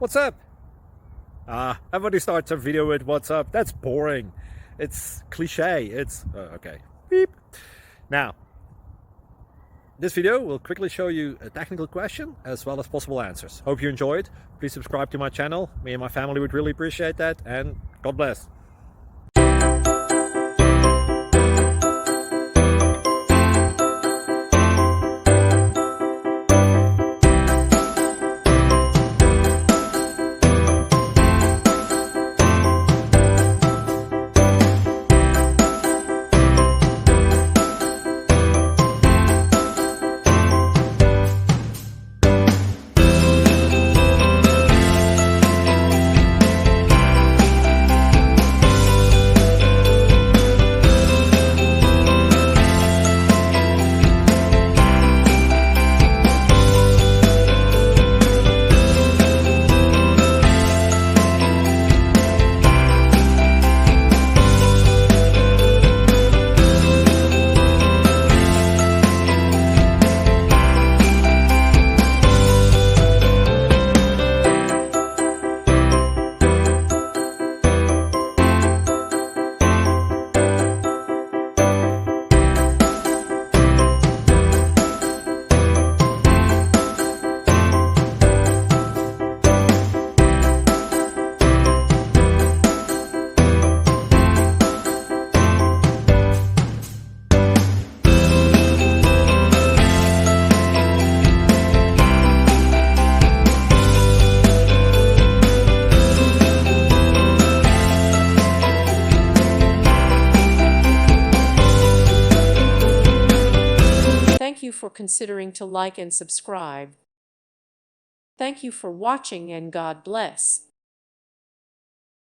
What's up? Everybody starts a video with what's up. That's boring. It's cliche. It's okay. Beep. Now, this video will quickly show you a technical question as well as possible answers. Hope you enjoyed. Please subscribe to my channel. Me and my family would really appreciate that, and God bless. Thank you for considering to like and subscribe. Thank you for watching, and God bless.